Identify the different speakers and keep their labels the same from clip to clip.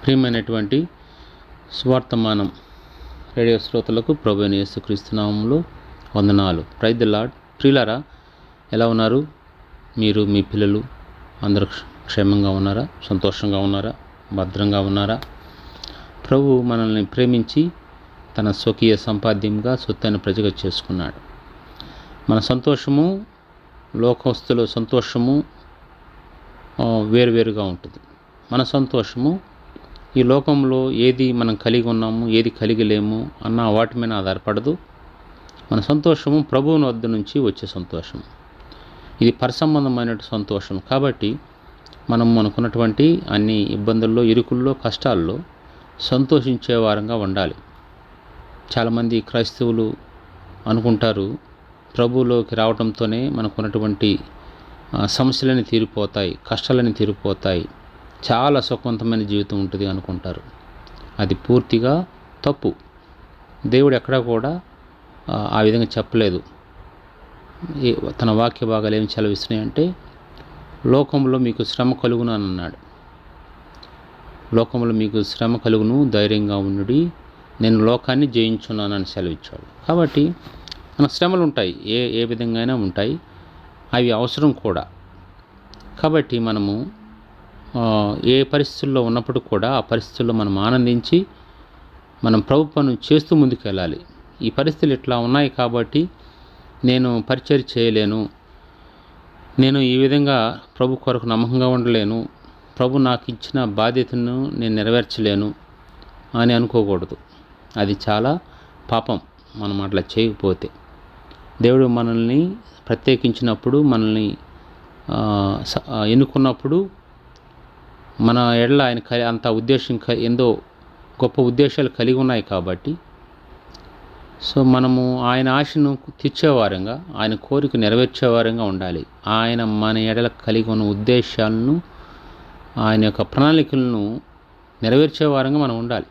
Speaker 1: ప్రియమైనటువంటి సువార్తమానం రేడియో శ్రోతలకు ప్రభువైన యేసుక్రీస్తు నామములో వందనాలు. Praise the lord. ప్రియులారా, ఎలా ఉన్నారు? మీరు, మీ పిల్లలు అందరూ క్షేమంగా ఉన్నారా? సంతోషంగా ఉన్నారా? భద్రంగా ఉన్నారా? ప్రభు మనల్ని ప్రేమించి తన స్వకీయ సంపాద్యంగా సొత్తైన ప్రజగా చేసుకున్నాడు. మన సంతోషము, లోకస్తుల సంతోషము వేరువేరుగా ఉంటుంది. మన సంతోషము ఈ లోకంలో ఏది మనం కలిగి ఉన్నాము, ఏది కలిగి లేము అన్న వాటి మీద ఆధారపడదు. మన సంతోషము ప్రభువుని వద్ద నుంచి వచ్చే సంతోషం. ఇది పరసంబంధమైన సంతోషం. కాబట్టి మనం మనకున్నటువంటి అన్ని ఇబ్బందుల్లో, ఇరుకుల్లో, కష్టాల్లో సంతోషించే వారంగా ఉండాలి. చాలామంది క్రైస్తవులు అనుకుంటారు ప్రభువులోకి రావడంతోనే మనకున్నటువంటి సమస్యలని తీరిపోతాయి, కష్టాలని తీరిపోతాయి, చాలా సుఖవంతమైన జీవితం ఉంటుంది అనుకుంటారు. అది పూర్తిగా తప్పు. దేవుడు ఎక్కడా కూడా ఆ విధంగా చెప్పలేదు. తన వాక్య భాగాలు ఏమి సెలవిస్తున్నాయంటే, లోకంలో మీకు శ్రమ కలుగును అని అన్నాడు. లోకంలో మీకు శ్రమ కలుగును, ధైర్యంగా ఉండుడి, నేను లోకాన్ని జయించున్నానని సెలవిచ్చాడు. కాబట్టి మన శ్రమలు ఉంటాయి, ఏ విధంగా అయినా ఉంటాయి, అవి అవసరం కూడా. కాబట్టి మనము ఏ పరిస్థితుల్లో ఉన్నప్పుడు కూడా ఆ పరిస్థితుల్లో మనం ఆనందించి మనం ప్రభు పనులు చేస్తూ ముందుకు వెళ్ళాలి. ఈ పరిస్థితులు ఇట్లా ఉన్నాయి కాబట్టి నేను పరిచర్య చేయలేను, నేను ఈ విధంగా ప్రభు కొరకు నమ్మకంగా ఉండలేను, ప్రభు నాకు ఇచ్చిన బాధ్యతను నేను నెరవేర్చలేను అని అనుకోకూడదు. అది చాలా పాపం మనం అట్లా చేయకపోతే. దేవుడు మనల్ని ప్రత్యేకించినప్పుడు, మనల్ని ఎన్నుకున్నప్పుడు మన ఎడల ఆయన అంత ఉద్దేశం, ఎంతో గొప్ప ఉద్దేశాలు కలిగి ఉన్నాయి కాబట్టి, సో మనము ఆయన ఆశను తీర్చేవారంగా, ఆయన కోరిక నెరవేర్చేవారంగా ఉండాలి. ఆయన మన ఎడల కలిగి ఉన్న ఉద్దేశాలను, ఆయన యొక్క ప్రణాళికలను నెరవేర్చేవారంగా మనం ఉండాలి.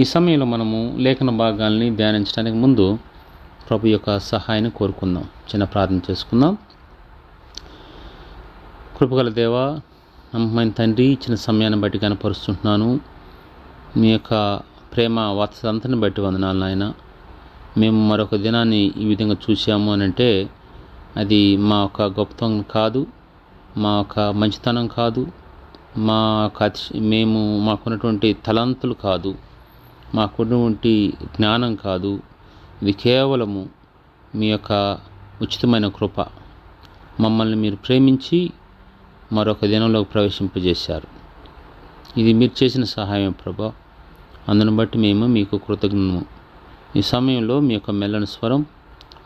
Speaker 1: ఈ సమయంలో మనము లేఖన భాగాల్ని ధ్యానించడానికి ముందు ప్రభు యొక్క సహాయాన్ని కోరుకుందాం. చిన్న ప్రార్థన చేసుకుందాం. కృపగల దేవా, నమ్మకమైన తండ్రి, ఇచ్చిన సమయాన్ని బట్టి కనపరుస్తుంటున్నాను. మీ యొక్క ప్రేమ వాత్సల్యతను బట్టి వందనాలు నాయన. మేము మరొక దినాన్ని ఈ విధంగా చూసాము అని అంటే అది మా యొక్క గొప్పతనం కాదు, మా యొక్క మంచితనం కాదు, మా మాకున్నటువంటి తలంతులు కాదు, మాకున్నటువంటి జ్ఞానం కాదు. ఇది కేవలము మీ యొక్క ఉచితమైన కృప. మమ్మల్ని మీరు ప్రేమించి మరొక దినంలోకి ప్రవేశింపజేశారు. ఇది మీరు చేసిన సహాయం ప్రభా. అందును బట్టి మేము మీకు కృతజ్ఞము. ఈ సమయంలో మీ యొక్క మెల్లని స్వరం,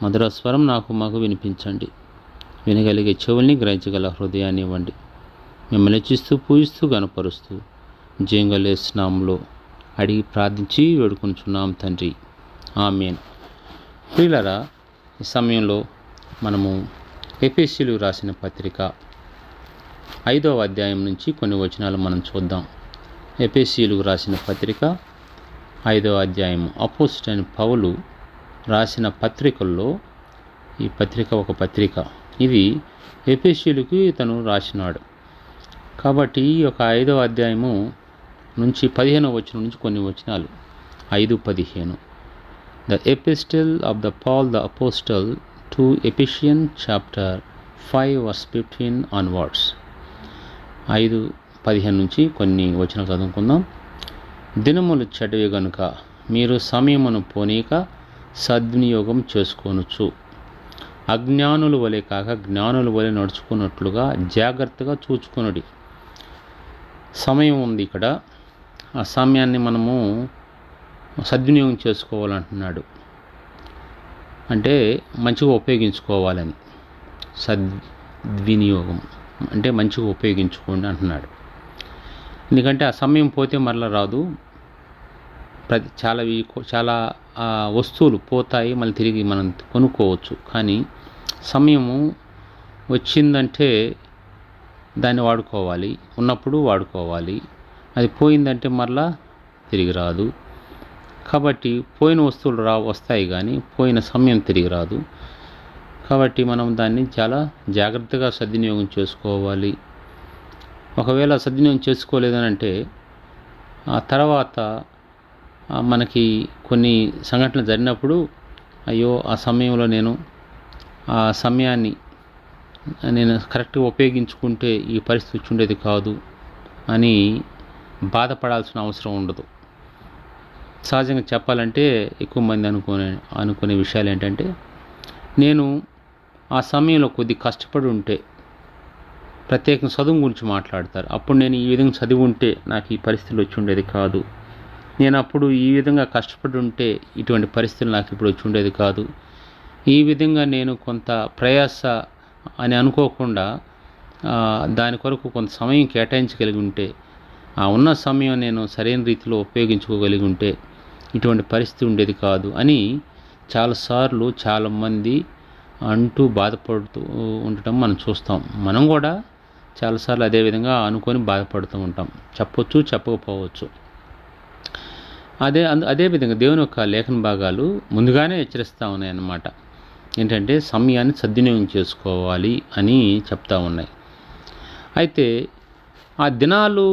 Speaker 1: మధుర స్వరం మాకు వినిపించండి. వినగలిగే చెవుల్ని, గ్రహించగల హృదయాన్ని ఇవ్వండి. మిమ్మల్ని హెచ్చిస్తూ, పూజిస్తూ, గణపరుస్తూ జయంగలేసు నామములో అడిగి ప్రార్థించి వేడుకొనుచున్నాం తండ్రి, ఆమేన్. ప్రియులారా, ఈ సమయంలో మనము ఎఫెసీయులకు రాసిన పత్రిక 5వ అధ్యాయం నుంచి కొన్ని వచనాలు మనం చూద్దాం. ఎఫెసీయులకు రాసిన పత్రిక 5వ అధ్యాయం. అపోస్తలుడైన పౌలు రాసిన పత్రికల్లో ఈ పత్రిక ఒక పత్రిక. ఇది ఎఫెసీయులకు ఇతను రాసినాడు. కాబట్టి ఈ యొక్క 5వ అధ్యాయము నుంచి 15వ వచనం నుంచి కొన్ని వచనాలు. 5:15. The Epistle of the Paul the Apostle to Ephesians chapter 5 verse 15 onwards. 5:15 నుంచి కొన్ని వచనాలు చదువుకుందాం. దినములు చెడ్డవి గనుక మీరు సమయమును పోనీక సద్వినియోగం చేసుకొనుచు, అజ్ఞానుల వలె కాక జ్ఞానుల వలె నడుచుకున్నట్లుగా జాగ్రత్తగా చూచుకొనుడి. సమయం ఉంది ఇక్కడ. ఆ సమయాన్ని మనము సద్వినియోగం చేసుకోవాలంటున్నాడు. అంటే మంచిగా ఉపయోగించుకోవాలని. సద్వినియోగం అంటే మంచిగా ఉపయోగించుకోండి అంటున్నాడు. ఎందుకంటే ఆ సమయం పోతే మరలా రాదు. చాలా వస్తువులు పోతాయి, మళ్ళీ తిరిగి మనం కొనుక్కోవచ్చు. కానీ సమయము వచ్చిందంటే దాన్ని వాడుకోవాలి, ఉన్నప్పుడు వాడుకోవాలి. అది పోయిందంటే మరలా తిరిగి రాదు. కాబట్టి పోయిన వస్తువులు వస్తాయి కానీ పోయిన సమయం తిరిగి రాదు. కాబట్టి మనం దాన్ని చాలా జాగ్రత్తగా సద్వినియోగం చేసుకోవాలి. ఒకవేళ సద్వినియోగం చేసుకోలేదని అంటే ఆ తర్వాత మనకి కొన్ని సంఘటనలు జరిగినప్పుడు అయ్యో ఆ సమయంలో నేను ఆ సమయాన్ని నేను కరెక్ట్గా ఉపయోగించుకుంటే ఈ పరిస్థితి వచ్చి ఉండేది కాదు అని బాధపడాల్సిన అవసరం ఉండదు. సహజంగా చెప్పాలంటే ఎక్కువ మంది అనుకునే విషయాలు ఏంటంటే, నేను ఆ సమయంలో కొద్ది కష్టపడి ఉంటే, ప్రత్యేకంగా చదువు గురించి మాట్లాడతారు. అప్పుడు నేను ఈ విధంగా చదివి ఉంటే నాకు ఈ పరిస్థితులు వచ్చి ఉండేది కాదు, నేను అప్పుడు ఈ విధంగా కష్టపడి ఉంటే ఇటువంటి పరిస్థితులు నాకు ఇప్పుడు వచ్చి ఉండేది కాదు, ఈ విధంగా నేను కొంత ప్రయాస అని అనుకోకుండా దాని కొరకు కొంత సమయం కేటాయించగలిగి ఉంటే, ఆ ఉన్న సమయం నేను సరైన రీతిలో ఉపయోగించుకోగలిగి ఉంటే ఇటువంటి పరిస్థితి ఉండేది కాదు అని చాలాసార్లు చాలామంది అంటూ బాధపడుతూ ఉండటం మనం చూస్తాం. మనం కూడా చాలాసార్లు అదేవిధంగా అనుకొని బాధపడుతూ ఉంటాం. చెప్పొచ్చు, చెప్పకపోవచ్చు. అదేవిధంగా దేవుని యొక్క లేఖన భాగాలు ముందుగానే హెచ్చరిస్తూ ఉన్నాయన్నమాట. ఏంటంటే సమయాన్ని సద్వినియోగం చేసుకోవాలి అని చెప్తా ఉన్నాయి. అయితే ఆ దినాలు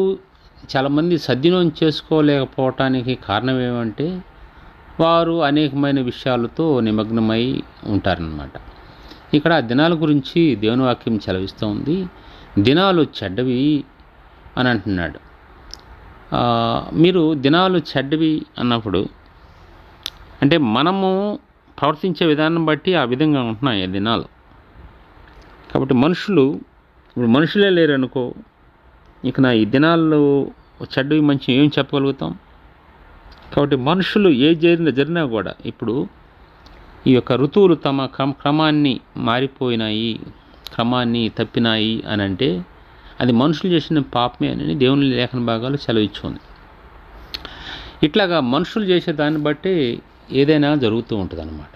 Speaker 1: చాలామంది సద్వినియోగం చేసుకోలేకపోవటానికి కారణం ఏమంటే, వారు అనేకమైన విషయాలతో నిమగ్నమై ఉంటారన్నమాట. ఇక్కడ ఆ దినాల గురించి దేవుని వాక్యం సెలవిస్తూ ఉంది. దినాలు చెడ్డవి అని అంటున్నాడు. మీరు దినాలు చెడ్డవి అన్నప్పుడు అంటే మనము ప్రవర్తించే విధానం బట్టి ఆ విధంగా ఉంటున్నాయి ఆ దినాలు. కాబట్టి ఇప్పుడు మనుషులే లేరనుకో, ఇక నా ఈ దినాల్లో చెడ్డవి మంచి ఏం చెప్పగలుగుతాం? కాబట్టి మనుషులు ఏ జరిగినా కూడా ఇప్పుడు ఈ యొక్క ఋతువులు తమ క్రమాన్ని మారిపోయినాయి, క్రమాన్ని తప్పినాయి అని అంటే అది మనుషులు చేసిన పాపమే అని దేవుని లేఖన భాగాలు సెలవిచ్చుంది. ఇట్లాగా మనుషులు చేసే దాన్ని బట్టి ఏదైనా జరుగుతూ ఉంటుంది అన్నమాట.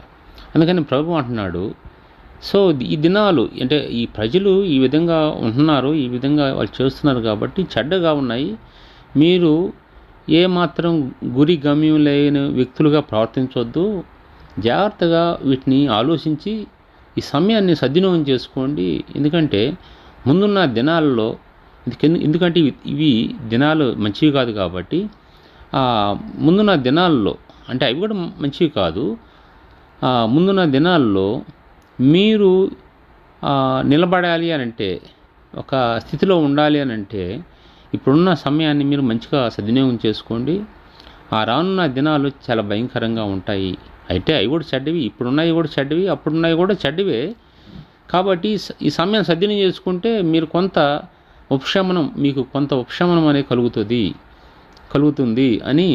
Speaker 1: అందుకని ప్రభు అంటున్నాడు, సో ఈ దినాలు అంటే ఈ ప్రజలు ఈ విధంగా ఉంటున్నారు, ఈ విధంగా వాళ్ళు చేస్తున్నారు కాబట్టి చెడ్డగా ఉన్నాయి. మీరు ఏమాత్రం గురి గమ్యం లేని వ్యక్తులుగా ప్రవర్తించవద్దు. జాగ్రత్తగా వీటిని ఆలోచించి ఈ సమయాన్ని సద్వినియోగం చేసుకోండి. ఎందుకంటే ముందున్న దినాలలో ఎందుకంటే ఇవి దినాలు మంచివి కాదు కాబట్టి ముందున్న దినాల్లో అంటే అవి కూడా మంచివి కాదు. ముందున్న దినాల్లో మీరు నిలబడాలి అని అంటే, ఒక స్థితిలో ఉండాలి అని అంటే ఇప్పుడున్న సమయాన్ని మీరు మంచిగా సద్వినియోగం చేసుకోండి. ఆ రానున్న దినాలు చాలా భయంకరంగా ఉంటాయి. అయితే అవి కూడా చెడ్డవి, ఇప్పుడున్నవి కూడా చెడ్డవి, అప్పుడున్నవి కూడా చెడ్డవే. కాబట్టి ఈ సమయం సద్వినియోగం చేసుకుంటే మీరు మీకు కొంత ఉపశమనం అనేది కలుగుతుంది అని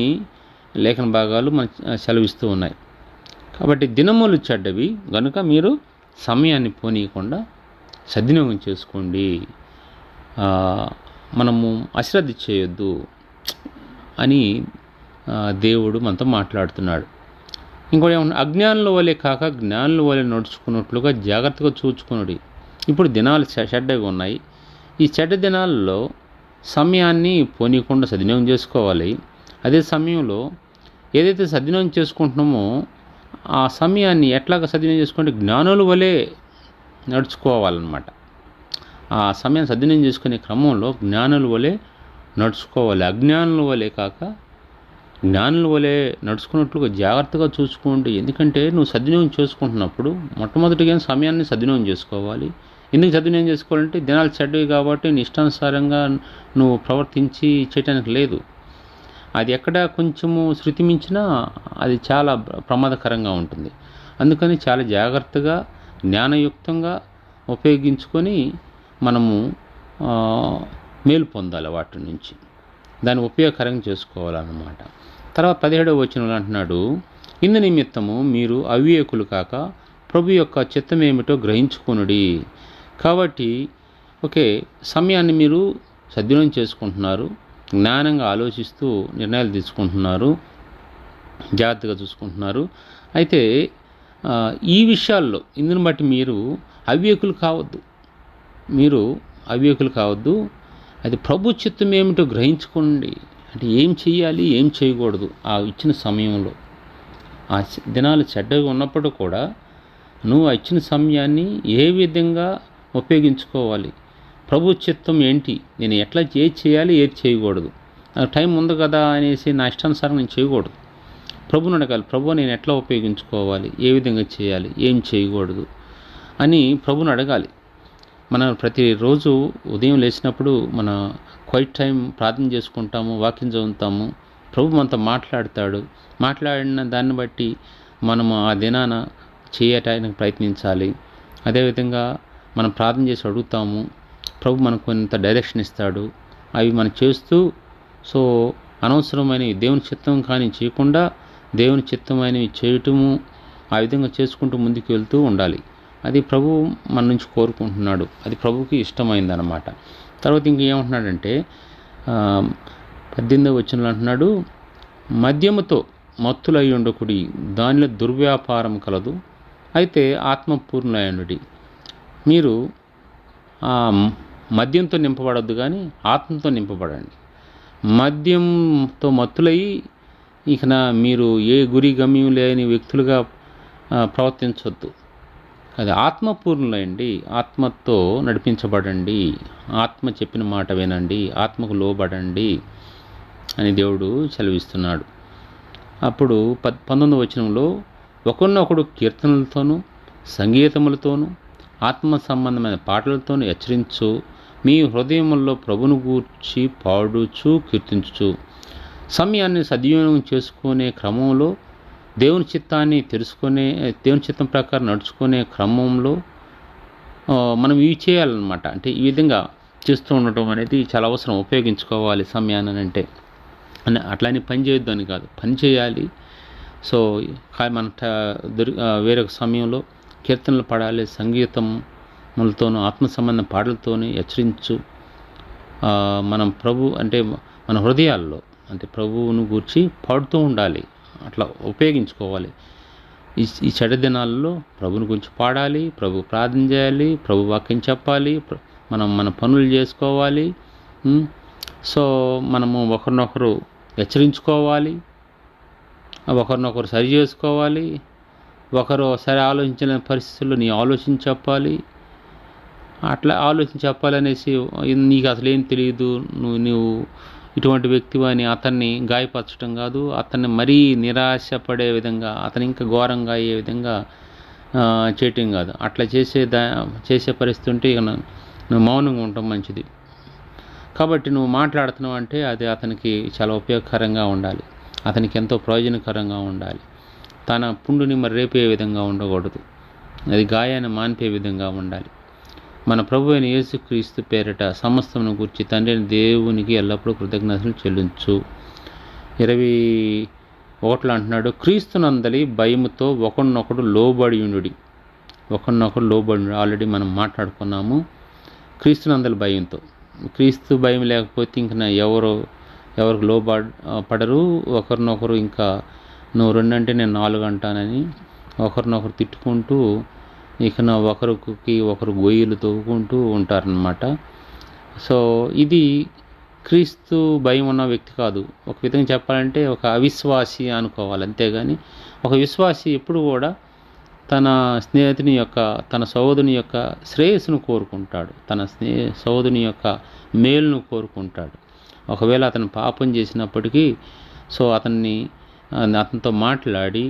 Speaker 1: లేఖన భాగాలు మన సెలవిస్తూ ఉన్నాయి. కాబట్టి దినములు చెడ్డవి కనుక మీరు సమయాన్ని పోనీయకుండా సద్వినియోగం చేసుకోండి. మనము అశ్రద్ధ చేయొద్దు అని దేవుడు మనతో మాట్లాడుతున్నాడు. ఇంకోటి ఏమన్నా, అజ్ఞానుల వలె కాక జ్ఞానుల వలె నడుచుకున్నట్లుగా జాగ్రత్తగా చూచుకునుడి. ఇప్పుడు దినాలు చెడ్డగా ఉన్నాయి. ఈ చెడ్డ దినాల్లో సమయాన్ని పోనీయకుండా సద్వినియోగం చేసుకోవాలి. అదే సమయంలో ఏదైతే సద్వినియోగం చేసుకుంటున్నామో ఆ సమయాన్ని ఎట్లాగా సద్వినియోగం చేసుకుంటే జ్ఞానుల వలె నడుచుకోవాలన్నమాట. ఆ సమయాన్ని సద్వినియోగం చేసుకునే క్రమంలో జ్ఞానుల వలె నడుచుకోవాలి. అజ్ఞానుల వలె కాక జ్ఞానుల వలె నడుచుకున్నట్లుగా జాగ్రత్తగా చూసుకోండి. ఎందుకంటే నువ్వు సద్వినియోగం చేసుకుంటున్నప్పుడు మొట్టమొదటిగా సమయాన్ని సద్వినియోగం చేసుకోవాలి. ఎందుకు సద్వినియోగం చేసుకోవాలంటే దినాలు చెడ్డవి కాబట్టి నీ ఇష్టానుసారంగా నువ్వు ప్రవర్తించి చేయటానికి లేదు. అది ఎక్కడ కొంచెము శృతి మించినా అది చాలా ప్రమాదకరంగా ఉంటుంది. అందుకని చాలా జాగ్రత్తగా జ్ఞానయుక్తంగా ఉపయోగించుకొని మనము మేలు పొందాలి, వాటి నుంచి దాన్ని ఉపయోగకరంగా చేసుకోవాలన్నమాట. తర్వాత 17వ వచనంలో అంటున్నాడు, ఇందు నిమిత్తము మీరు అవివేకులు కాక ప్రభు యొక్క చిత్తం ఏమిటో గ్రహించుకొనుడి. కాబట్టి సమయాన్ని మీరు సద్వినియోగం చేసుకుంటున్నారు, జ్ఞానంగా ఆలోచిస్తూ నిర్ణయాలు తీసుకుంటున్నారు, జాగ్రత్తగా చూసుకుంటున్నారు. అయితే ఈ విషయాల్లో ఇందుని బట్టి మీరు అవివేకులు కావద్దు. అది ప్రభు చిత్తం ఏమిటో గ్రహించుకోండి. అంటే ఏం చేయాలి, ఏం చేయకూడదు ఆ ఇచ్చిన సమయంలో. ఆ దినాలు చెడ్డగా ఉన్నప్పుడు కూడా నువ్వు ఆ ఇచ్చిన సమయాన్ని ఏ విధంగా ఉపయోగించుకోవాలి, ప్రభు చిత్తం ఏంటి, నేను ఎట్లా ఏది చేయాలి, ఏది చేయకూడదు, నాకు టైం ఉంది కదా అనేసి నా ఇష్టానుసారం నేను చేయకూడదు. ప్రభుని అడగాలి, ప్రభు నేను ఎట్లా ఉపయోగించుకోవాలి, ఏ విధంగా చేయాలి, ఏం చేయకూడదు అని ప్రభుని అడగాలి. మనం ప్రతిరోజు ఉదయం లేచినప్పుడు మన క్వైట్ టైం ప్రార్థన చేసుకుంటాము, వాక్యం చదువుతాము, ప్రభు మనతో మాట్లాడతాడు. మాట్లాడిన దాన్ని బట్టి మనము ఆ దినాన చేయటానికి ప్రయత్నించాలి. అదేవిధంగా మనం ప్రార్థన చేసి అడుగుతాము, ప్రభు మనకు కొంత డైరెక్షన్ ఇస్తాడు. అవి మనం చేస్తూ సో అనవసరమైనవి దేవుని చిత్తం కానీ చేయకుండా దేవుని చిత్తమైనవి చేయటము, ఆ విధంగా చేసుకుంటూ ముందుకు వెళ్తూ ఉండాలి. అది ప్రభు మన నుంచి కోరుకుంటున్నాడు, అది ప్రభువుకి ఇష్టమైందనమాట. తర్వాత ఇంకేమంటున్నాడంటే 18వ వచనంలో అంటున్నాడు, మద్యముతో మత్తులై ఉండకుడి, దానిలో దుర్వ్యాపారం కలదు, అయితే ఆత్మపూర్ణులైనడి. మీరు మద్యంతో నింపబడద్దు కానీ ఆత్మతో నింపబడండి. మద్యంతో మత్తులయ్యి ఇక మీరు ఏ గురి గమ్యం లేని వ్యక్తులుగా ప్రవర్తించవద్దు. అది ఆత్మపూర్ణులండి, ఆత్మతో నడిపించబడండి, ఆత్మ చెప్పిన మాట వినండి, ఆత్మకు లోబడండి అని దేవుడు సెలవిస్తున్నాడు. అప్పుడు 19వ వచనంలో, ఒకరినొకడు కీర్తనలతోనూ సంగీతములతోనూ ఆత్మ సంబంధమైన పాటలతోనూ హెచ్చరించు, మీ హృదయముల్లో ప్రభును గూర్చి పాడుచు కీర్తించుచు. సమయాన్ని సద్వినియోగం చేసుకునే క్రమంలో దేవుని చిత్తాన్ని తెలుసుకునే, దేవుని చిత్తం ప్రకారం నడుచుకునే క్రమంలో మనం ఇవి చేయాలన్నమాట. అంటే ఈ విధంగా చేస్తూ ఉండటం అనేది చాలా అవసరం, ఉపయోగించుకోవాలి సమయాన్ని. అంటే అట్లానే పని చేయొద్దు అని కాదు, పని చేయాలి. సో మన వేరొక సమయంలో కీర్తనలు పాడాలి, సంగీతములతోనూ ఆత్మ సంబంధ పాటలతోనూ హెచ్చరించు. మనం ప్రభు అంటే మన హృదయాల్లో అంటే ప్రభువును గూర్చి పాడుతూ ఉండాలి, అట్లా ఉపయోగించుకోవాలి. ఈ చెడు దినాల్లో ప్రభుని గురించి పాడాలి, ప్రభు ప్రార్థన చేయాలి, ప్రభు వాక్యం చెప్పాలి, మనం మన పనులు చేసుకోవాలి. సో మనము ఒకరినొకరు హెచ్చరించుకోవాలి, ఒకరినొకరు సరి చేసుకోవాలి. ఒకరు సరి ఆలోచించిన పరిస్థితుల్లో నీ ఆలోచన చెప్పాలి. అట్లా ఆలోచన చెప్పాలనేసి నీకు అసలు ఏం తెలియదు, నువ్వు ఇటువంటి వ్యక్తివి అని అతన్ని గాయపరచడం కాదు, అతన్ని మరీ నిరాశపడే విధంగా, అతను ఇంకా ఘోరంగా అయ్యే విధంగా చేయటం కాదు. అట్లా చేసే పరిస్థితి ఉంటే ఇక నువ్వు మౌనంగా ఉండటం మంచిది. కాబట్టి నువ్వు మాట్లాడుతున్నావు అంటే అది అతనికి చాలా ఉపయోగకరంగా ఉండాలి, అతనికి ఎంతో ప్రయోజనకరంగా ఉండాలి. తన పుండుని మరి రేపే విధంగా ఉండకూడదు, అది గాయాన్ని మాన్పే విధంగా ఉండాలి. మన ప్రభు అయిన యేసుక్రీస్తు పేరిట సమస్తమును గురించి తండ్రి దేవునికి ఎల్లప్పుడూ కృతజ్ఞతలు చెల్లించు. 21 అంటున్నాడు, క్రీస్తునందలి భయముతో ఒకరినొకడు లోబడి ఉండుడి. ఒకరినొకడు లోబడి ఉండు. ఆల్రెడీ మనం మాట్లాడుకున్నాము. క్రీస్తునందలి భయంతో, క్రీస్తు భయం లేకపోతే ఇంక ఎవరికి పడరు. ఒకరినొకరు ఇంకా నువ్వు 2 అంటే నేను 4 అంటానని ఒకరినొకరు తిట్టుకుంటూ ఇక ఒకరికి ఒకరు గొయ్యిలు తవ్వుకుంటూ ఉంటారనమాట. సో ఇది క్రీస్తు భయం ఉన్న వ్యక్తి కాదు. ఒక విధంగా చెప్పాలంటే ఒక అవిశ్వాసి అనుకోవాలి, అంతేగాని ఒక విశ్వాసి ఎప్పుడు కూడా తన స్నేహితుని యొక్క, తన సహోదరుని యొక్క శ్రేయస్సును కోరుకుంటాడు, తన సహోదరుని యొక్క మేలును కోరుకుంటాడు. ఒకవేళ అతను పాపం చేసినప్పటికీ సో అతనితో మాట్లాడి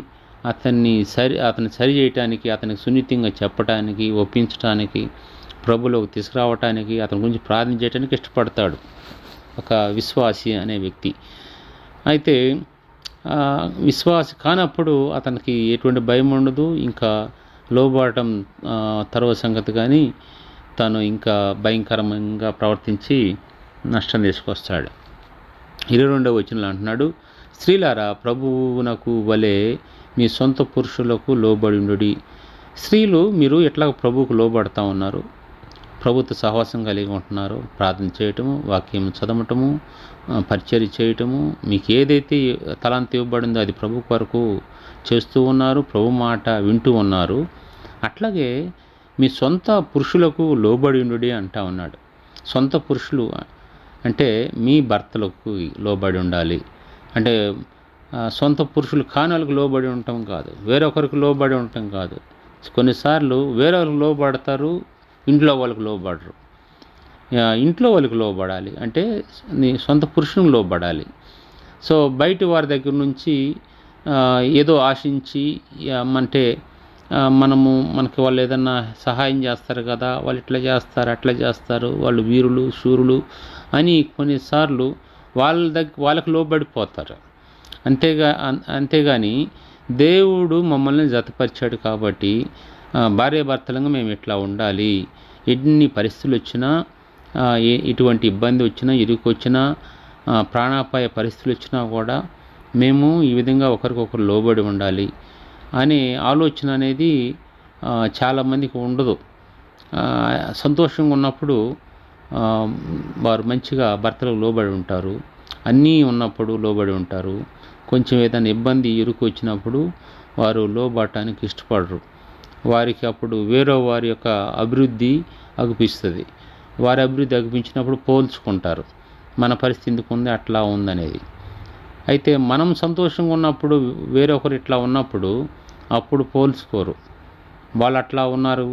Speaker 1: అతన్ని సరి చేయటానికి, అతనికి సున్నితంగా చెప్పటానికి, ఒప్పించటానికి, ప్రభువులోకి తీసుకురావటానికి, అతని గురించి ప్రార్థన చేయడానికి ఇష్టపడతాడు ఒక విశ్వాసి అనే వ్యక్తి. అయితే విశ్వాసి కానప్పుడు అతనికి ఎటువంటి భయం ఉండదు, ఇంకా లోబడటం తర్వాత సంగతి. కానీ తను ఇంకా భయంకరంగా ప్రవర్తించి నష్టం తీసుకొస్తాడు. 22వ వచనంలో అంటున్నాడు, స్త్రీలారా ప్రభువునకు వలె మీ సొంత పురుషులకు లోబడి ఉండుడి. స్త్రీలు మీరు ఎట్లా ప్రభువుకు లోబడతా ఉన్నారు, ప్రభుత్వ సహవాసం కలిగి ఉంటున్నారు, ప్రార్థన చేయటము, వాక్యం చదవటము, పరిచర్య చేయటము, మీకు ఏదైతే తలాంత ఇవ్వబడిందో అది ప్రభు కొరకు చేస్తూ ఉన్నారు, ప్రభు మాట వింటూ ఉన్నారు. అట్లాగే మీ సొంత పురుషులకు లోబడి ఉండుడి అంటా ఉన్నాడు. సొంత పురుషులు అంటే మీ భర్తలకు లోబడి ఉండాలి. అంటే సొంత పురుషులు కానులకు లోబడి ఉండటం కాదు, వేరొకరికి లోబడి ఉండటం కాదు. కొన్నిసార్లు వేరొకరికి లోబడతారు, ఇంట్లో వాళ్ళకి లోబడరు. ఇంట్లో వాళ్ళకి లోబడాలి, అంటే నీ సొంత పురుషునికి లోబడాలి. సో బయట వారి దగ్గర నుంచి ఏదో ఆశించి అంటే మనకి వాళ్ళు ఏదన్నా సహాయం చేస్తారు కదా, వాళ్ళు ఇట్లా చేస్తారు అట్లా చేస్తారు, వాళ్ళు వీరులు శూరులు అని కొన్నిసార్లు వాళ్ళకి లోబడిపోతారు. అంతేగాని దేవుడు మమ్మల్ని జతపరిచాడు కాబట్టి భార్యాభర్తలుగా మేము ఇట్లా ఉండాలి, ఎన్ని పరిస్థితులు వచ్చినా, ఎటువంటి ఇబ్బంది వచ్చినా, ఇరుకు వచ్చినా, ప్రాణాపాయ పరిస్థితులు వచ్చినా కూడా మేము ఈ విధంగా ఒకరికొకరు లోబడి ఉండాలి అనే ఆలోచన అనేది చాలామందికి ఉండదు. సంతోషంగా ఉన్నప్పుడు వారు మంచిగా భర్తలకు లోబడి ఉంటారు, అన్నీ ఉన్నప్పుడు లోబడి ఉంటారు. కొంచెం ఏదైనా ఇబ్బంది ఇరుకు వచ్చినప్పుడు వారు లోబడటానికి ఇష్టపడరు. వారికి అప్పుడు వేరే వారి యొక్క అభివృద్ధి అగుపిస్తుంది. వారి అభివృద్ధి అగుపించినప్పుడు పోల్చుకుంటారు, మన పరిస్థితి ఎందుకు ఉంది అట్లా ఉందనేది. అయితే మనం సంతోషంగా ఉన్నప్పుడు వేరొకరు ఇట్లా ఉన్నప్పుడు అప్పుడు పోల్చుకోరు. వాళ్ళు అట్లా ఉన్నారు,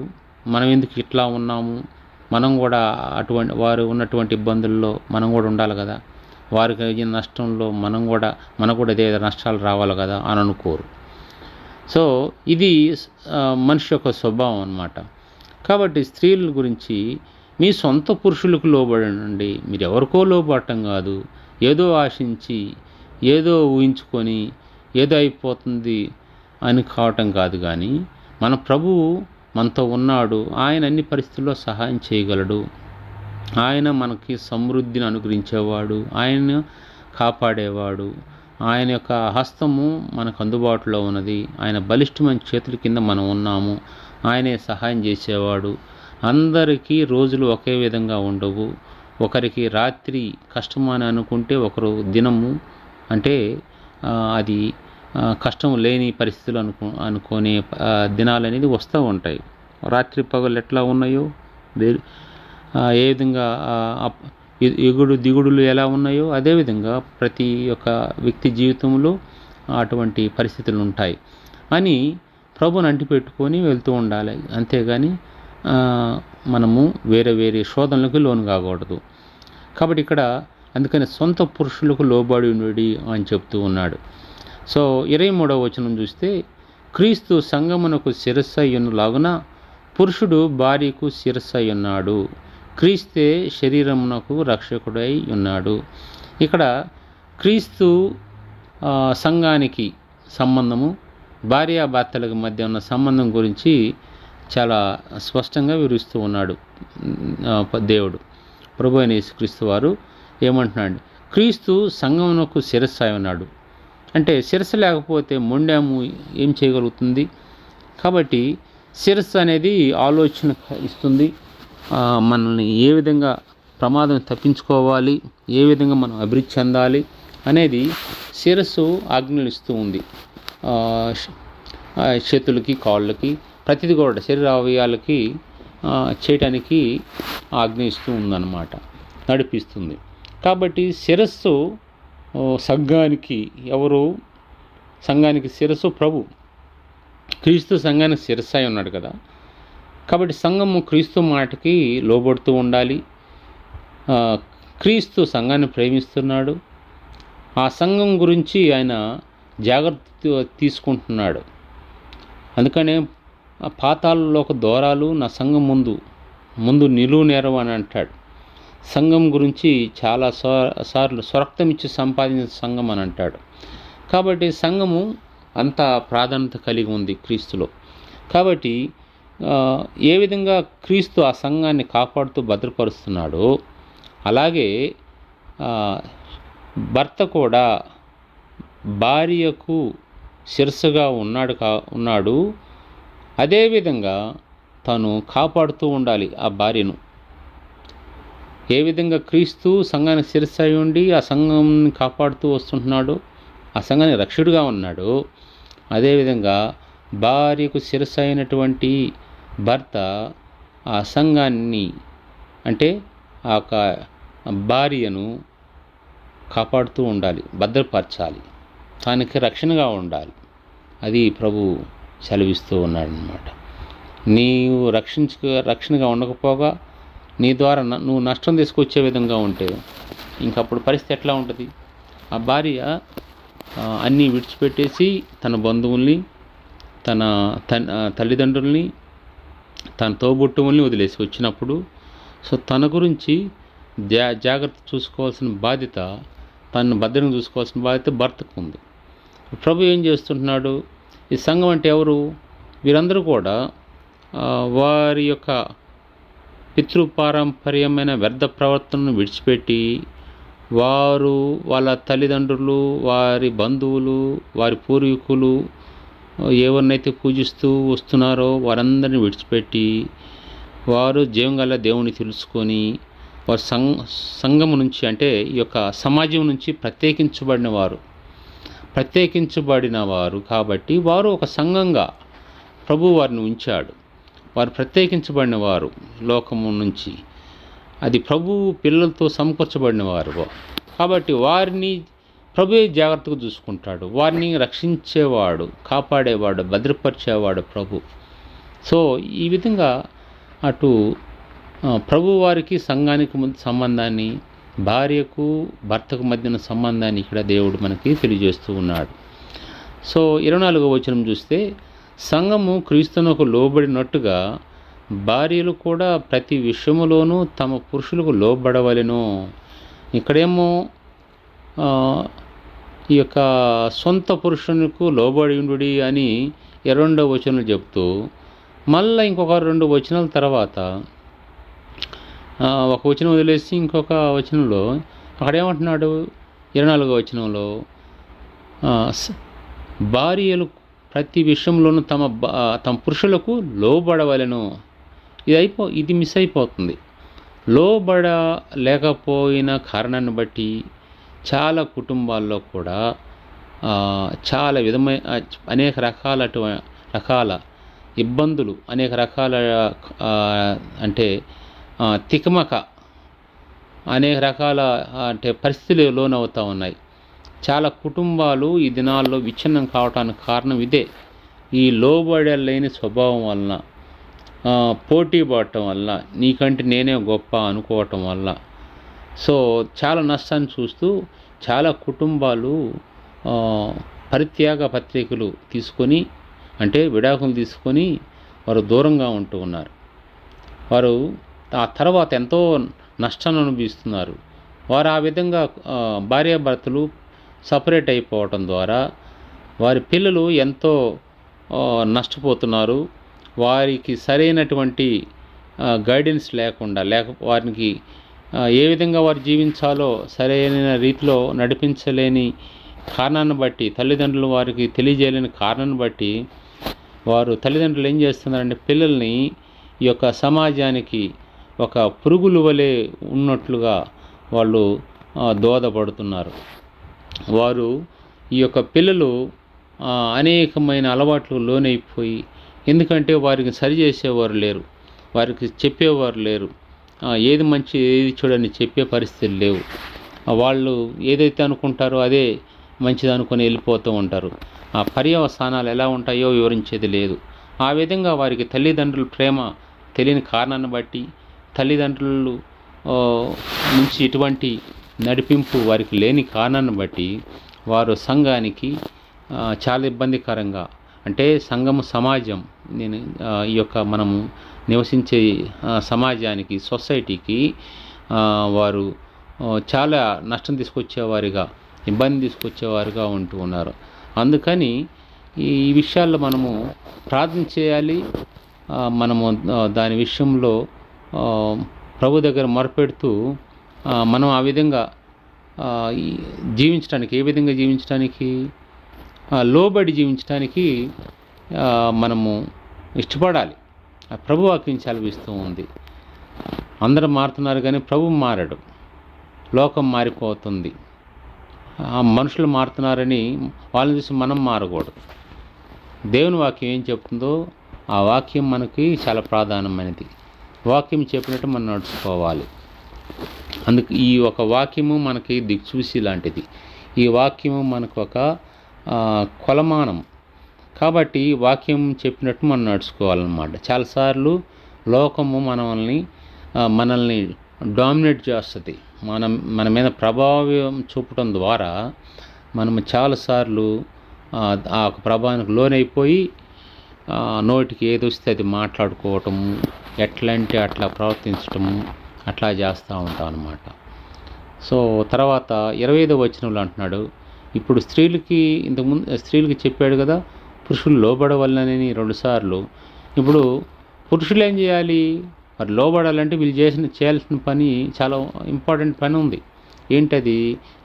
Speaker 1: మనం ఎందుకు ఇట్లా ఉన్నాము, మనం కూడా వారు ఉన్నటువంటి ఇబ్బందుల్లో మనం కూడా ఉండాలి కదా, వారికి కలిగిన నష్టంలో మనకు కూడా అదే నష్టాలు రావాలి కదా అని అనుకోరు. సో ఇది మనిషి యొక్క స్వభావం అన్నమాట. కాబట్టి స్త్రీల గురించి మీ సొంత పురుషులకు లోబడండి. మీరు ఎవరికో లోబడటం కాదు, ఏదో ఆశించి ఏదో ఊహించుకొని ఏదో అయిపోతుంది అని కావటం కాదు. కానీ మన ప్రభువు మనతో ఉన్నాడు, ఆయన అన్ని పరిస్థితుల్లో సహాయం చేయగలడు, ఆయన మనకి సమృద్ధిని అనుగ్రహించేవాడు, ఆయన కాపాడేవాడు, ఆయన యొక్క హస్తము మనకు అందుబాటులో ఉన్నది, ఆయన బలిష్టమైన చేతుల కింద మనం ఉన్నాము, ఆయనే సహాయం చేసేవాడు. అందరికీ రోజులు ఒకే విధంగా ఉండవు. ఒకరికి రాత్రి కష్టమని అనుకుంటే ఒకరు దినము అంటే అది కష్టం లేని పరిస్థితులు అనుకునే దినాలు అనేది వస్తూ ఉంటాయి. రాత్రి పగలు ఎట్లా ఉన్నాయో, ఏ విధంగా ఎగుడు దిగుడులు ఎలా ఉన్నాయో అదేవిధంగా ప్రతి ఒక్క వ్యక్తి జీవితంలో అటువంటి పరిస్థితులు ఉంటాయి అని ప్రభుని అంటిపెట్టుకొని వెళ్తూ ఉండాలి. అంతేగాని మనము వేరే వేరే శోధనలకు లోను కాకూడదు. కాబట్టి ఇక్కడ అందుకని సొంత పురుషులకు లోబడి ఉండి అని చెప్తూ ఉన్నాడు. సో 23వ వచనం చూస్తే, క్రీస్తు సంఘమునకు శిరస్సై ఉన్నలాగున పురుషుడు భార్యకు శిరస్సై ఉన్నాడు, క్రీస్తే శరీరమునకు రక్షకుడై ఉన్నాడు. ఇక్కడ క్రీస్తు సంఘానికి సంబంధము, భార్యాభర్తలకు మధ్య ఉన్న సంబంధం గురించి చాలా స్పష్టంగా వివరిస్తూ ఉన్నాడు దేవుడు. ప్రభు అయిన యేసుక్రీస్తు వారు ఏమంటున్నాడు, క్రీస్తు సంఘమునకు శిరస్సు అయి ఉన్నాడు. అంటే శిరస్సు లేకపోతే మొండాము ఏం చేయగలుగుతుంది? కాబట్టి శిరస్సు అనేది ఆలోచన ఇస్తుంది, మనల్ని ఏ విధంగా ప్రమాదం తప్పించుకోవాలి, ఏ విధంగా మనం అభివృద్ధి చెందాలి అనేది శిరస్సు ఆజ్ఞలు ఇస్తూ ఉంది. చేతులకి కాళ్ళకి ప్రతిదీ కూడా శరీర అవయవాలకి చేయటానికి ఆజ్ఞ ఇస్తూ ఉందన్నమాట, నడిపిస్తుంది. కాబట్టి శిరస్సు సంఘానికి సంఘానికి శిరస్సు ప్రభు. క్రీస్తు సంఘానికి శిరస్సు అయి ఉన్నాడు కదా. కాబట్టి సంఘము క్రీస్తు మాటకి లోబడుతూ ఉండాలి. క్రీస్తు సంఘాన్ని ప్రేమిస్తున్నాడు, ఆ సంఘం గురించి ఆయన జాగ్రత్త తీసుకుంటున్నాడు. అందుకనే పాతాళలోక దూరాలు నా సంఘం ముందు నిలువు నేరవు అని అంటాడు. సంఘం గురించి చాలా సార్లు స్వరక్తం ఇచ్చి సంపాదించిన సంఘం అని అంటాడు. కాబట్టి సంఘము అంత ప్రాధాన్యత కలిగి ఉంది క్రీస్తులో. కాబట్టి ఏ విధంగా క్రీస్తు ఆ సంఘాన్ని కాపాడుతూ భద్రపరుస్తున్నాడో అలాగే భర్త కూడా భార్యకు శిరస్సుగా ఉన్నాడు. అదేవిధంగా తను కాపాడుతూ ఉండాలి ఆ భార్యను. ఏ విధంగా క్రీస్తు సంఘానికి శిరస్సు అయి ఉండి ఆ సంఘాన్ని కాపాడుతూ వస్తుంటున్నాడు, ఆ సంఘానికి రక్షకుడుగా ఉన్నాడు, అదేవిధంగా భార్యకు శిరస్సు అయినటువంటి భర్త ఆ సంఘాన్ని అంటే ఆ భార్యను కాపాడుతూ ఉండాలి, భద్రపరచాలి, తనకి రక్షణగా ఉండాలి. అది ప్రభు సెలవిస్తూ ఉన్నాడనమాట. నీవు రక్షణగా ఉండకపోగా నీ ద్వారా నువ్వు నష్టం తీసుకొచ్చే విధంగా ఉంటే ఇంకప్పుడు పరిస్థితి ఎట్లా ఉంటుంది? ఆ భార్య అన్నీ విడిచిపెట్టేసి తన బంధువుల్ని, తన తల్లిదండ్రుల్ని, తన తోబుట్టువుల్ని వదిలేసి వచ్చినప్పుడు సో తన గురించి జాగ్రత్త చూసుకోవాల్సిన బాధ్యత, తనను భద్రంగా చూసుకోవాల్సిన బాధ్యత భర్తకు ఉంది. ప్రభు ఏం చేస్తుంటున్నాడు? ఈ సంఘం అంటే ఎవరు? వీరందరూ కూడా వారి యొక్క పితృపారంపర్యమైన వ్యర్థ ప్రవర్తనను విడిచిపెట్టి వారు వాళ్ళ తల్లిదండ్రులు, వారి బంధువులు, వారి పూర్వీకులు ఎవరినైతే పూజిస్తూ వస్తున్నారో వారందరిని విడిచిపెట్టి వారు జీవంగల దేవుని తెలుసుకొని వారు సంఘము నుంచి అంటే ఈ యొక్క సమాజం నుంచి ప్రత్యేకించబడిన వారు కాబట్టి వారు ఒక సంఘంగా ప్రభు వారిని ఉంచాడు. వారు ప్రత్యేకించబడిన వారు లోకము నుంచి, అది ప్రభు పిల్లలతో సమకూర్చబడిన వారు కాబట్టి వారిని ప్రభువే జాగ్రత్తగా చూసుకుంటాడు. వారిని రక్షించేవాడు, కాపాడేవాడు, భద్రపరిచేవాడు ప్రభు. సో ఈ విధంగా అటు ప్రభు వారికి సంఘానికి సంబంధాన్ని, భార్యకు భర్తకు మధ్యన సంబంధాన్ని ఇక్కడ దేవుడు మనకి తెలియజేస్తూ ఉన్నాడు. సో 24వ వచనం చూస్తే, సంఘము క్రీస్తునకు లోబడినట్టుగా భార్యలు కూడా ప్రతి విషయములోనూ తమ పురుషులకు లోబడవలెను. ఇక్కడేమో ఈ యొక్క సొంత పురుషునికి లోబడి అని 22వ వచనం చెప్తూ మళ్ళీ ఇంకొక 2 వచనాల తర్వాత ఒక వచనం వదిలేసి ఇంకొక వచనంలో అక్కడ ఏమంటున్నాడు? 24వ వచనంలో భార్యలు ప్రతి విషయంలోనూ తమ పురుషులకు లోబడవలెను. ఇది మిస్ అయిపోతుంది. లోబడలేకపోయిన కారణాన్ని బట్టి చాలా కుటుంబాల్లో కూడా చాలా అనేక రకాల ఇబ్బందులు, అనేక రకాల అంటే తికమక, అనేక రకాల అంటే పరిస్థితులు లోనవుతూ ఉన్నాయి. చాలా కుటుంబాలు ఈ దినాల్లో విచ్ఛిన్నం కావటానికి కారణం ఇదే. ఈ లోబడలేని స్వభావం వలన, పోటీ పడటం వల్ల, నీకంటే నేనే గొప్ప అనుకోవటం వల్ల సో చాలా నష్టాన్ని చూస్తూ చాలా కుటుంబాలు పరిత్యాగ పత్రికలు తీసుకొని, అంటే విడాకులు తీసుకొని వారు దూరంగా ఉంటూ ఉన్నారు. వారు ఆ తర్వాత ఎంతో నష్టాన్ని అనుభవిస్తున్నారు. వారు ఆ విధంగా భార్యాభర్తలు సపరేట్ అయిపోవటం ద్వారా వారి పిల్లలు ఎంతో నష్టపోతున్నారు. వారికి సరైనటువంటి గైడెన్స్ లేకుండా వారికి ఏ విధంగా వారు జీవించాలో సరైన రీతిలో నడిపించలేని కారణాన్ని బట్టి, తల్లిదండ్రులు వారికి తెలియజేయలేని కారణాన్ని బట్టి తల్లిదండ్రులు ఏం చేస్తున్నారంటే పిల్లల్ని ఈ యొక్క సమాజానికి ఒక పురుగుల వలె ఉన్నట్లుగా వాళ్ళు దోహదపడుతున్నారు. వారు ఈ యొక్క పిల్లలు అనేకమైన అలవాట్లు లోనైపోయి, ఎందుకంటే వారికి సరిచేసేవారు లేరు, వారికి చెప్పేవారు లేరు, ఏది మంచి ఏది చూడని చెప్పే పరిస్థితులు లేవు. వాళ్ళు ఏదైతే అనుకుంటారో అదే మంచిది అనుకొని వెళ్ళిపోతూ ఉంటారు. ఆ పర్యవసానాలు ఎలా ఉంటాయో వివరించేది లేదు. ఆ విధంగా వారికి తల్లిదండ్రుల ప్రేమ తెలియని కారణాన్ని బట్టి, తల్లిదండ్రులు నుంచి ఇటువంటి నడిపింపు వారికి లేని కారణాన్ని బట్టి వారు సంఘానికి చాలా ఇబ్బందికరంగా, అంటే సంఘము సమాజం, ఈ యొక్క మనము నివసించే సమాజానికి, సొసైటీకి వారు చాలా నష్టం తీసుకొచ్చేవారుగా, ఇబ్బంది తీసుకొచ్చేవారుగా ఉంటూ ఉన్నారు. అందుకని ఈ విషయాల్లో మనము ప్రార్థన చేయాలి. మనము దాని విషయంలో ప్రభు దగ్గర మొరపెడుతూ మనం ఆ విధంగా జీవించడానికి, ఏ విధంగా జీవించడానికి, లోబడి జీవించడానికి మనము ఇష్టపడాలి. ప్రభు వాక్యం సెలవిస్తూ ఉంది. అందరూ మారుతున్నారు కానీ ప్రభు మారడు. లోకం మారిపోతుంది. మనుషులు మారుతున్నారని వాళ్ళని చూసి మనం మారకూడదు. దేవుని వాక్యం ఏం చెప్తుందో ఆ వాక్యం మనకి చాలా ప్రాధాన్యమైనది. వాక్యం చెప్పినట్టు మనం నడుచుకోవాలి. అందుకు ఈ ఒక వాక్యము మనకి దిక్సూచి లాంటిది. ఈ వాక్యము మనకు ఒక కొలమానం. కాబట్టి వాక్యం చెప్పినట్టు మనం నడుచుకోవాలన్నమాట. చాలాసార్లు లోకము మనల్ని మనల్ని డామినేట్ చేస్తుంది. మన మీద ప్రభావం చూపటం ద్వారా మనం చాలాసార్లు ఆ ప్రభావానికి లోనైపోయి నోటికి ఏది వస్తే అది మాట్లాడుకోవటము, ఎట్లా అంటే అట్లా ప్రవర్తించటము, అట్లా చేస్తూ ఉంటాం అన్నమాట. సో తర్వాత 25వ వచనంలో అంటున్నాడు, ఇప్పుడు స్త్రీలకి చెప్పాడు కదా, పురుషులు లోబడవలనని 2 సార్లు. ఇప్పుడు పురుషులు ఏం చేయాలి? మరి లోబడాలంటే వీళ్ళు చేయాల్సిన పని చాలా ఇంపార్టెంట్ పని ఉంది. ఏంటది?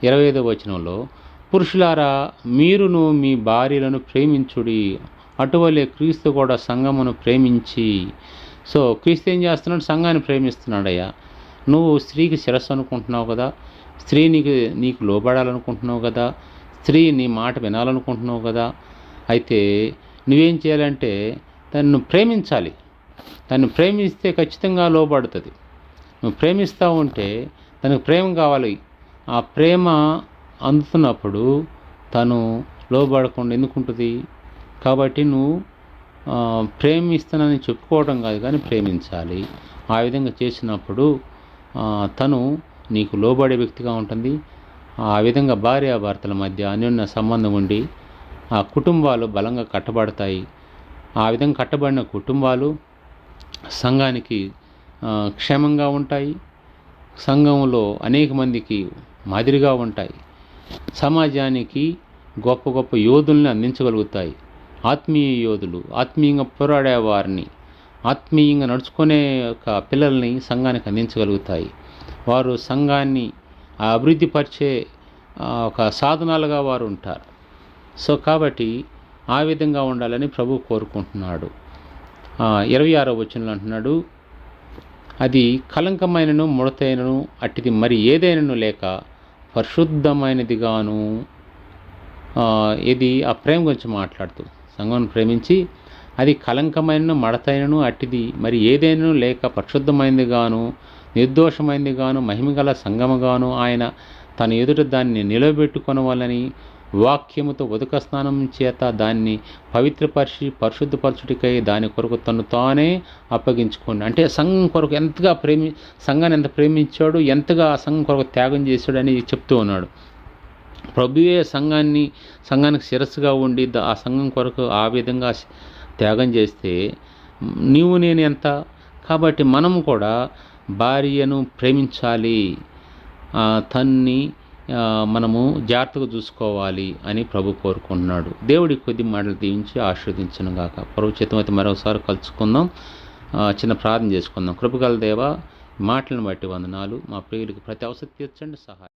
Speaker 1: 25వ వచనంలో, పురుషులారా మీరును మీ భార్యలను ప్రేమించుడి, అటువలే క్రీస్తు కూడా సంఘమును ప్రేమించి. సో క్రీస్తు ఏం చేస్తున్నాడు? సంఘాన్ని ప్రేమిస్తున్నాడయ్యా. నువ్వు స్త్రీకి శిరస్సు అనుకుంటున్నావు కదా, స్త్రీ నీకు లోబడాలనుకుంటున్నావు కదా, స్త్రీ నీ మాట వినాలనుకుంటున్నావు కదా. అయితే నువ్వేం చేయాలంటే తనను ప్రేమించాలి. తను ప్రేమిస్తే ఖచ్చితంగా లోబడుతుంది. నువ్వు ప్రేమిస్తూ ఉంటే తనకు ప్రేమ కావాలి. ఆ ప్రేమ అందుతున్నప్పుడు తను లోబడకుండా ఎందుకుంటుంది? కాబట్టి నువ్వు ప్రేమిస్తానని చెప్పుకోవడం కాదు కానీ ప్రేమించాలి. ఆ విధంగా చేసినప్పుడు తను నీకు లోబడే వ్యక్తిగా ఉంటుంది. ఆ విధంగా భార్యాభర్తల మధ్య అన్యోన్య సంబంధం ఉండి ఆ కుటుంబాలు బలంగా కట్టబడతాయి. ఆ విధంగా కట్టబడిన కుటుంబాలు సంఘానికి క్షేమంగా ఉంటాయి. సంఘంలో అనేక మందికి మాదిరిగా ఉంటాయి. సమాజానికి గొప్ప గొప్ప యోధుల్ని అందించగలుగుతాయి. ఆత్మీయ యోధులు, ఆత్మీయంగా పోరాడేవారిని, ఆత్మీయంగా నడుచుకునే ఒక పిల్లల్ని సంఘానికి అందించగలుగుతాయి. వారు సంఘాన్ని అభివృద్ధిపరిచే ఒక సాధనాలుగా వారు ఉంటారు. సో కాబట్టి ఆ విధంగా ఉండాలని ప్రభు కోరుకుంటున్నాడు. 26వ వచనంలో అంటున్నాడు, అది కలంకమైనను ముడతైనను అట్టిది మరి ఏదైనను లేక పరిశుద్ధమైనదిగాను. ఇది ఆ ప్రేమ గురించి మాట్లాడుతూ, సంఘం ప్రేమించి అది కలంకమైనను మడతైనను అట్టిది మరి ఏదైనను లేక పరిశుద్ధమైనదిగాను, నిర్దోషమైనదిగాను, మహిమగల సంగముగాను ఆయన తన ఎదుట దాన్ని నిలబెట్టుకొనవలని వాక్యముతో ఉదక స్నానం చేత దాన్ని పవిత్రపరిచి పరిశుద్ధపరచుటికై దాని కొరకు తను తానే అప్పగించుకోండి. అంటే సంఘం కొరకు సంఘాన్ని ఎంత ప్రేమించాడు, ఎంతగా ఆ సంఘం కొరకు త్యాగం చేశాడు అని చెప్తూ ఉన్నాడు. ప్రభువే సంఘానికి శిరస్సుగా ఉండి ఆ సంఘం కొరకు ఆ విధంగా త్యాగం చేస్తే నేను ఎంత? కాబట్టి మనం కూడా భార్యను ప్రేమించాలి, తన్ని మనము జాగ్రత్తగా చూసుకోవాలి అని ప్రభు కోరుకుంటున్నాడు. దేవుడి కొద్ది మాటలు దీవించి ఆశీర్వదించును గాక. ప్రభు చిత్తం అయితే మరోసారి కలుసుకుందాం. చిన్న ప్రార్థన చేసుకుందాం. కృపగల దేవా, మాటలను బట్టి వందనాలు. మా ప్రియులకి ప్రతి అవసరం తీర్చండి, సహాయం